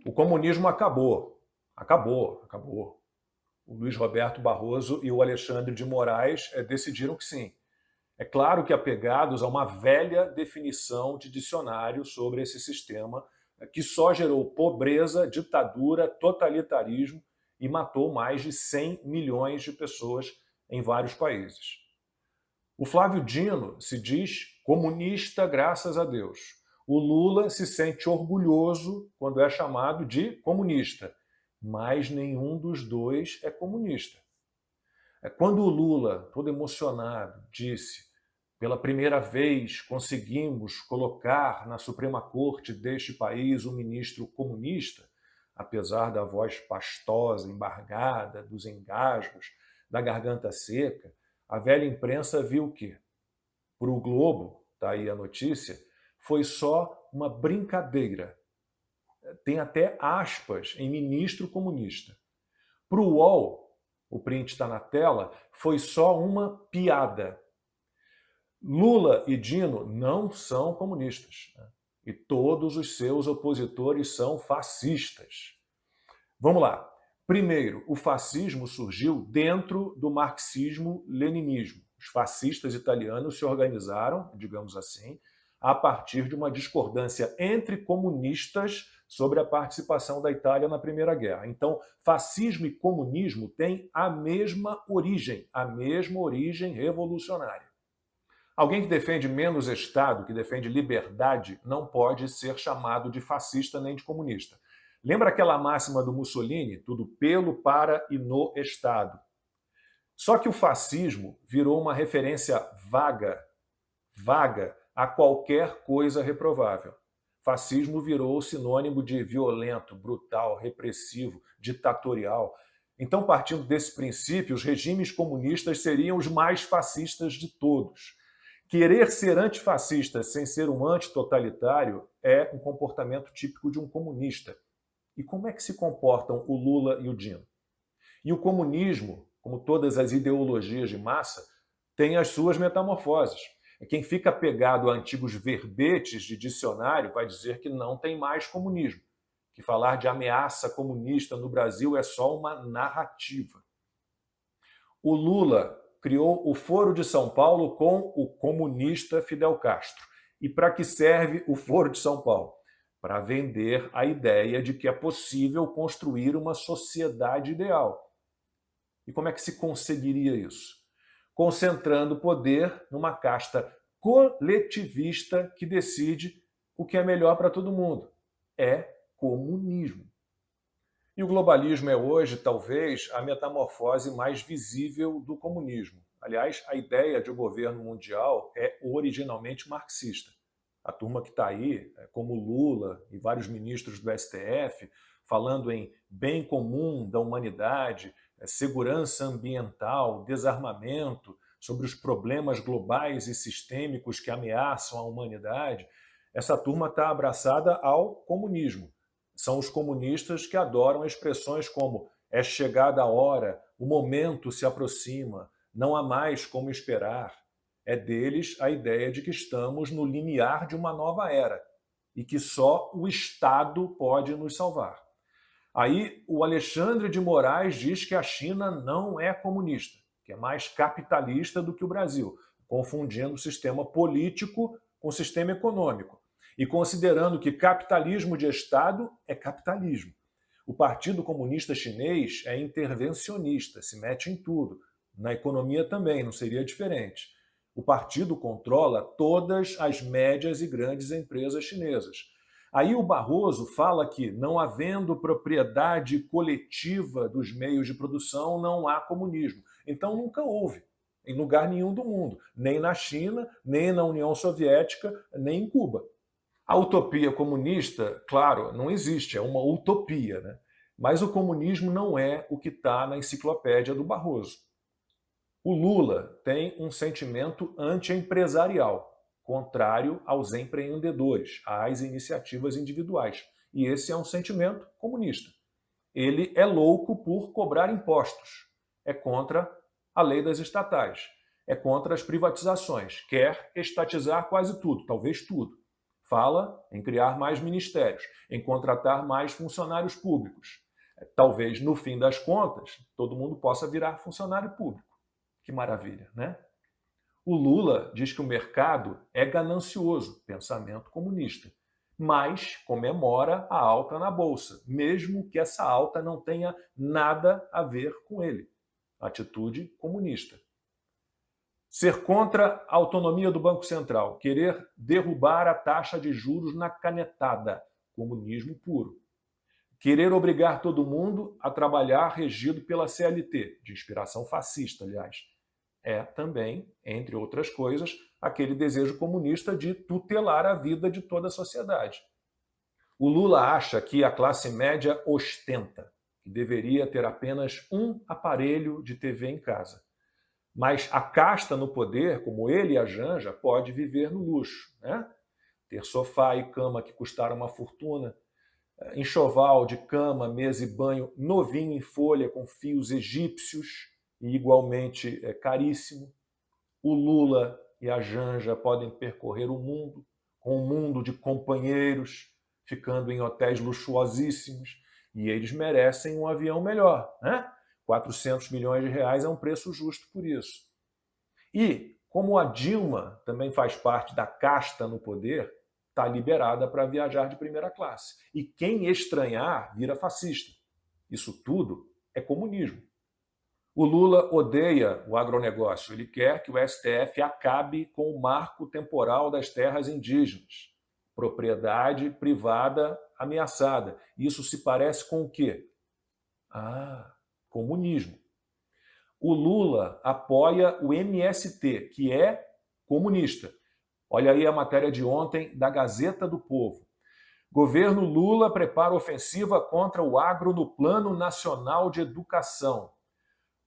O comunismo acabou. Acabou, acabou. O Luiz Roberto Barroso e o Alexandre de Moraes decidiram que sim. É claro que apegados a uma velha definição de dicionário sobre esse sistema que só gerou pobreza, ditadura, totalitarismo e matou mais de 100 milhões de pessoas em vários países. O Flávio Dino se diz comunista, graças a Deus. O Lula se sente orgulhoso quando é chamado de comunista, mas nenhum dos dois é comunista. Quando o Lula, todo emocionado, disse: pela primeira vez conseguimos colocar na Suprema Corte deste país um ministro comunista, apesar da voz pastosa, embargada, dos engasgos, da garganta seca, a velha imprensa viu que, para o Globo, está aí a notícia, foi só uma brincadeira. Tem até aspas em ministro comunista. Para o UOL, o print está na tela, foi só uma piada. Lula e Dino não são comunistas, né? E todos os seus opositores são fascistas. Vamos lá. Primeiro, o fascismo surgiu dentro do marxismo-leninismo. Os fascistas italianos se organizaram, digamos assim, a partir de uma discordância entre comunistas sobre a participação da Itália na Primeira Guerra. Então, fascismo e comunismo têm a mesma origem revolucionária. Alguém que defende menos Estado, que defende liberdade, não pode ser chamado de fascista nem de comunista. Lembra aquela máxima do Mussolini? Tudo pelo, para e no Estado. Só que o fascismo virou uma referência vaga a qualquer coisa reprovável. Fascismo virou sinônimo de violento, brutal, repressivo, ditatorial. Então, partindo desse princípio, os regimes comunistas seriam os mais fascistas de todos. Querer ser antifascista sem ser um antitotalitário é um comportamento típico de um comunista. E como é que se comportam o Lula e o Dino? E o comunismo, como todas as ideologias de massa, tem as suas metamorfoses. Quem fica apegado a antigos verbetes de dicionário vai dizer que não tem mais comunismo, que falar de ameaça comunista no Brasil é só uma narrativa. O Lula criou o Foro de São Paulo com o comunista Fidel Castro. E para que serve o Foro de São Paulo? Para vender a ideia de que é possível construir uma sociedade ideal. E como é que se conseguiria isso? Concentrando poder numa casta coletivista que decide o que é melhor para todo mundo. É comunismo. E o globalismo é hoje, talvez, a metamorfose mais visível do comunismo. Aliás, a ideia de um governo mundial é originalmente marxista. A turma que está aí, como Lula e vários ministros do STF, falando em bem comum da humanidade, segurança ambiental, desarmamento, sobre os problemas globais e sistêmicos que ameaçam a humanidade, essa turma está abraçada ao comunismo. São os comunistas que adoram expressões como é chegada a hora, o momento se aproxima, não há mais como esperar. É deles a ideia de que estamos no limiar de uma nova era e que só o Estado pode nos salvar. Aí o Alexandre de Moraes diz que a China não é comunista, que é mais capitalista do que o Brasil, confundindo o sistema político com o sistema econômico e considerando que capitalismo de Estado é capitalismo. O Partido Comunista Chinês é intervencionista, se mete em tudo. Na economia também, não seria diferente. O partido controla todas as médias e grandes empresas chinesas. Aí o Barroso fala que, não havendo propriedade coletiva dos meios de produção, não há comunismo. Então nunca houve, em lugar nenhum do mundo, nem na China, nem na União Soviética, nem em Cuba. A utopia comunista, claro, não existe, é uma utopia, né? Mas o comunismo não é o que está na enciclopédia do Barroso. O Lula tem um sentimento anti-empresarial, contrário aos empreendedores, às iniciativas individuais. E esse é um sentimento comunista. Ele é louco por cobrar impostos, é contra a lei das estatais, é contra as privatizações, quer estatizar quase tudo, talvez tudo. Fala em criar mais ministérios, em contratar mais funcionários públicos. Talvez, no fim das contas, todo mundo possa virar funcionário público. Que maravilha, né? O Lula diz que o mercado é ganancioso, pensamento comunista, mas comemora a alta na Bolsa, mesmo que essa alta não tenha nada a ver com ele. Atitude comunista. Ser contra a autonomia do Banco Central, querer derrubar a taxa de juros na canetada, comunismo puro. Querer obrigar todo mundo a trabalhar regido pela CLT, de inspiração fascista, aliás. É também, entre outras coisas, aquele desejo comunista de tutelar a vida de toda a sociedade. O Lula acha que a classe média ostenta, que deveria ter apenas um aparelho de TV em casa. Mas a casta no poder, como ele e a Janja, pode viver no luxo, né? Ter sofá e cama que custaram uma fortuna, enxoval de cama, mesa e banho novinho em folha com fios egípcios e igualmente caríssimo. O Lula e a Janja podem percorrer o mundo com um mundo de companheiros, ficando em hotéis luxuosíssimos, e eles merecem um avião melhor, né? 400 milhões de reais é um preço justo por isso. E, como a Dilma também faz parte da casta no poder, está liberada para viajar de primeira classe. E quem estranhar vira fascista. Isso tudo é comunismo. O Lula odeia o agronegócio. Ele quer que o STF acabe com o marco temporal das terras indígenas. Propriedade privada ameaçada. Isso se parece com o quê? Comunismo. O Lula apoia o MST, que é comunista. Olha aí a matéria de ontem da Gazeta do Povo. Governo Lula prepara ofensiva contra o agro no Plano Nacional de Educação.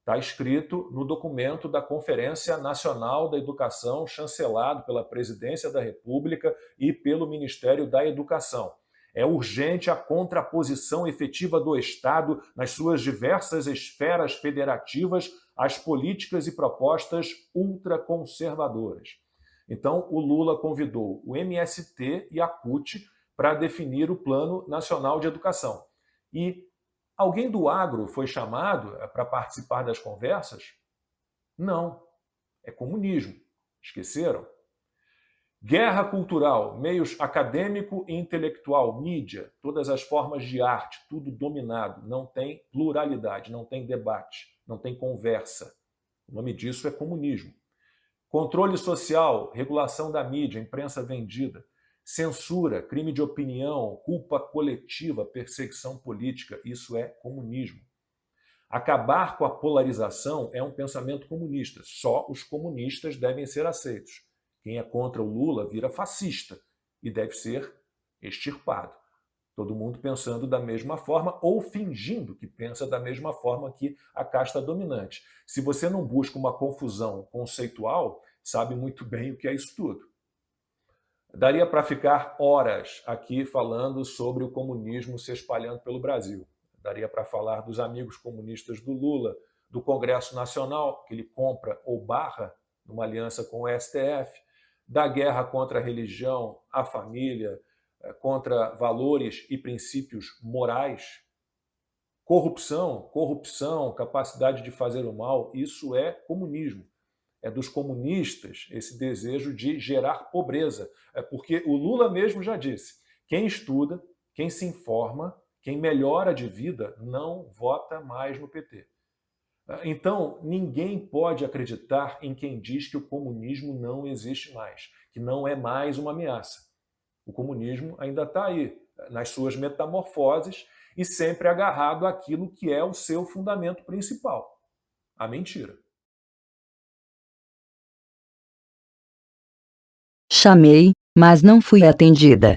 Está escrito no documento da Conferência Nacional da Educação, chancelado pela Presidência da República e pelo Ministério da Educação. É urgente a contraposição efetiva do Estado nas suas diversas esferas federativas às políticas e propostas ultraconservadoras. Então, o Lula convidou o MST e a CUT para definir o Plano Nacional de Educação. E alguém do agro foi chamado para participar das conversas? Não. É comunismo. Esqueceram? Guerra cultural, meios acadêmico e intelectual, mídia, todas as formas de arte, tudo dominado. Não tem pluralidade, não tem debate, não tem conversa. O nome disso é comunismo. Controle social, regulação da mídia, imprensa vendida, censura, crime de opinião, culpa coletiva, perseguição política, isso é comunismo. Acabar com a polarização é um pensamento comunista. Só os comunistas devem ser aceitos. Quem é contra o Lula vira fascista e deve ser extirpado. Todo mundo pensando da mesma forma ou fingindo que pensa da mesma forma que a casta dominante. Se você não busca uma confusão conceitual, sabe muito bem o que é isso tudo. Daria para ficar horas aqui falando sobre o comunismo se espalhando pelo Brasil. Daria para falar dos amigos comunistas do Lula, do Congresso Nacional, que ele compra ou barra numa aliança com o STF, da guerra contra a religião, a família, contra valores e princípios morais. Corrupção, capacidade de fazer o mal, isso é comunismo. É dos comunistas esse desejo de gerar pobreza. É porque o Lula mesmo já disse, quem estuda, quem se informa, quem melhora de vida, não vota mais no PT. Então, ninguém pode acreditar em quem diz que o comunismo não existe mais, que não é mais uma ameaça. O comunismo ainda está aí, nas suas metamorfoses, e sempre agarrado àquilo que é o seu fundamento principal, a mentira. Chamei, mas não fui atendida.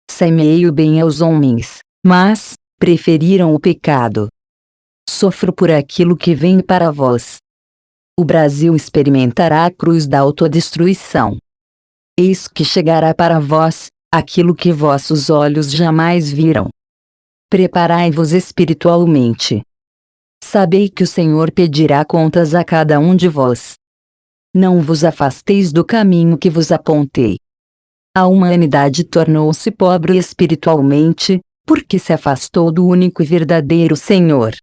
Semeei o bem aos homens, mas preferiram o pecado. Sofro por aquilo que vem para vós. O Brasil experimentará a cruz da autodestruição. Eis que chegará para vós aquilo que vossos olhos jamais viram. Preparai-vos espiritualmente. Sabei que o Senhor pedirá contas a cada um de vós. Não vos afasteis do caminho que vos apontei. A humanidade tornou-se pobre espiritualmente, porque se afastou do único e verdadeiro Senhor.